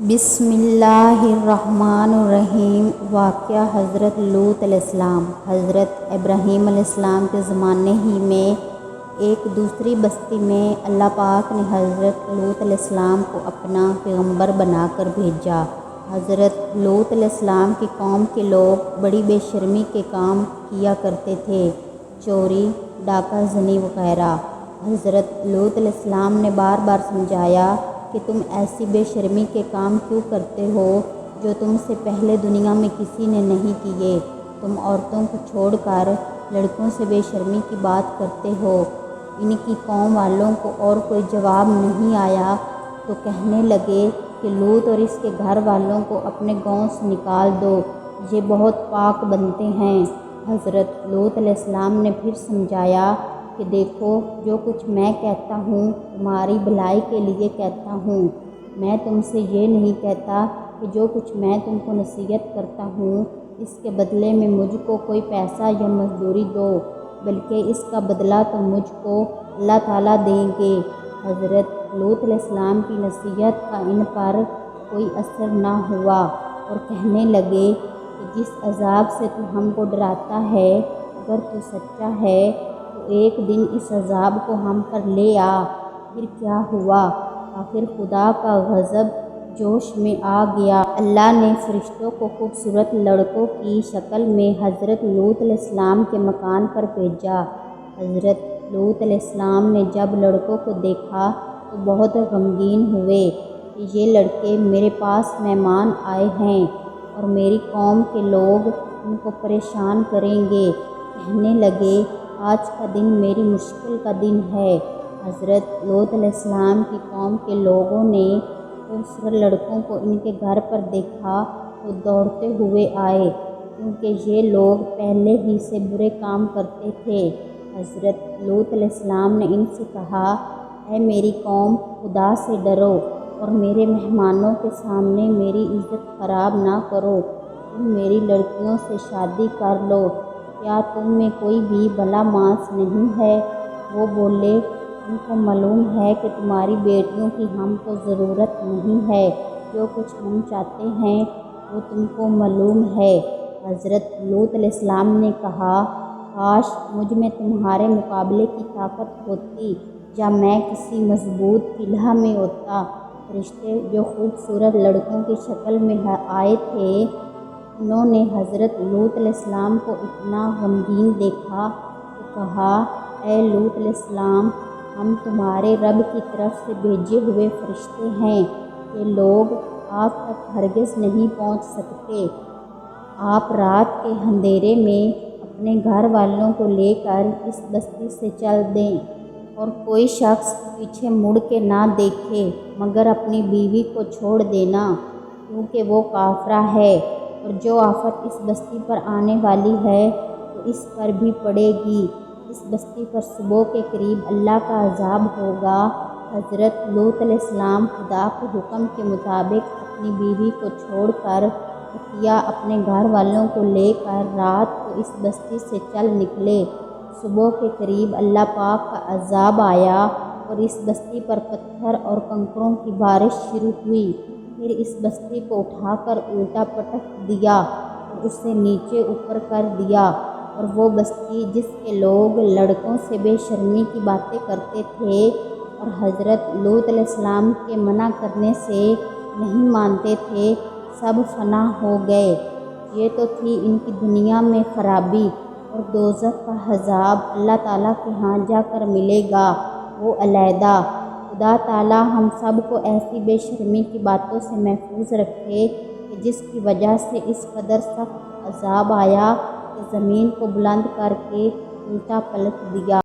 بسم اللہ الرحمن الرحیم۔ واقعہ حضرت لوط علیہ السلام۔ حضرت ابراہیم علیہ السلام کے زمانے ہی میں ایک دوسری بستی میں اللہ پاک نے حضرت لوط علیہ السلام کو اپنا پیغمبر بنا کر بھیجا۔ حضرت لوط علیہ السلام کی قوم کے لوگ بڑی بے شرمی کے کام کیا کرتے تھے، چوری، ڈاکہ زنی وغیرہ۔ حضرت لوط علیہ السلام نے بار بار سمجھایا کہ تم ایسی بے شرمی کے کام کیوں کرتے ہو جو تم سے پہلے دنیا میں کسی نے نہیں کیے۔ تم عورتوں کو چھوڑ کر لڑکوں سے بے شرمی کی بات کرتے ہو۔ ان کی قوم والوں کو اور کوئی جواب نہیں آیا تو کہنے لگے کہ لوط اور اس کے گھر والوں کو اپنے گاؤں سے نکال دو، یہ بہت پاک بنتے ہیں۔ حضرت لوط علیہ السلام نے پھر سمجھایا کہ دیکھو، جو کچھ میں کہتا ہوں تمہاری بھلائی کے لیے کہتا ہوں۔ میں تم سے یہ نہیں کہتا کہ جو کچھ میں تم کو نصیحت کرتا ہوں اس کے بدلے میں مجھ کو کوئی پیسہ یا مزدوری دو، بلکہ اس کا بدلہ تو مجھ کو اللہ تعالیٰ دیں گے۔ حضرت لوط علیہ السلام کی نصیحت کا ان پر کوئی اثر نہ ہوا اور کہنے لگے کہ جس عذاب سے تو ہم کو ڈراتا ہے، اگر تو سچا ہے تو ایک دن اس عذاب کو ہم پر لے آ۔ پھر کیا ہوا؟ آخر خدا کا غضب جوش میں آ گیا۔ اللہ نے فرشتوں کو خوبصورت لڑکوں کی شکل میں حضرت لوط علیہ السلام کے مکان پر بھیجا۔ حضرت لوط علیہ السلام نے جب لڑکوں کو دیکھا تو بہت غمگین ہوئے کہ یہ لڑکے میرے پاس مہمان آئے ہیں اور میری قوم کے لوگ ان کو پریشان کریں گے۔ کہنے لگے آج کا دن میری مشکل کا دن ہے۔ حضرت لوط علیہ السلام کی قوم کے لوگوں نے خوبصورت لڑکوں کو ان کے گھر پر دیکھا تو دوڑتے ہوئے آئے، کیونکہ یہ لوگ پہلے ہی سے برے کام کرتے تھے۔ حضرت لوط علیہ السلام نے ان سے کہا، اے میری قوم، خدا سے ڈرو اور میرے مہمانوں کے سامنے میری عزت خراب نہ کرو۔ تم میری لڑکیوں سے شادی کر لو، کیا تم میں کوئی بھی بھلا مانس نہیں ہے؟ وہ بولے، تم کو معلوم ہے کہ تمہاری بیٹیوں کی ہم کو ضرورت نہیں ہے، جو کچھ ہم چاہتے ہیں وہ تم کو معلوم ہے۔ حضرت لوط علیہ السلام نے کہا، کاش مجھ میں تمہارے مقابلے کی طاقت ہوتی یا میں کسی مضبوط قلعہ میں ہوتا۔ فرشتے جو خوبصورت لڑکوں کی شکل میں آئے تھے، انہوں نے حضرت لوط علیہ السلام کو اتنا غمگین دیکھا تو کہا، اے لوط علیہ السلام، ہم تمہارے رب کی طرف سے بھیجے ہوئے فرشتے ہیں، یہ لوگ آپ تک ہرگز نہیں پہنچ سکتے۔ آپ رات کے اندھیرے میں اپنے گھر والوں کو لے کر اس بستی سے چل دیں اور کوئی شخص پیچھے مڑ کے نہ دیکھے مگر اپنی بیوی کو چھوڑ دینا، کیونکہ وہ کافرہ ہے، اور جو آفت اس بستی پر آنے والی ہے تو اس پر بھی پڑے گی۔ اس بستی پر صبح کے قریب اللہ کا عذاب ہوگا۔ حضرت لوط علیہ السلام خدا کے حکم کے مطابق اپنی بیوی کو چھوڑ کر عطیہ اپنے گھر والوں کو لے کر رات کو اس بستی سے چل نکلے۔ صبح کے قریب اللہ پاک کا عذاب آیا اور اس بستی پر پتھر اور کنکروں کی بارش شروع ہوئی۔ پھر اس بستی کو اٹھا کر الٹا پٹک دیا اور اسے نیچے اوپر کر دیا، اور وہ بستی جس کے لوگ لڑکوں سے بے شرمی کی باتیں کرتے تھے اور حضرت لوط علیہ السلام کے منع کرنے سے نہیں مانتے تھے، سب فنا ہو گئے۔ یہ تو تھی ان کی دنیا میں خرابی، اور دوزخ کا عذاب اللہ تعالیٰ کے ہاں جا کر ملے گا، وہ علیحدہ۔ خدا تعالیٰ ہم سب کو ایسی بے شرمی کی باتوں سے محفوظ رکھے کہ جس کی وجہ سے اس قدر سخت عذاب آیا کہ زمین کو بلند کر کے الٹا پلٹ دیا۔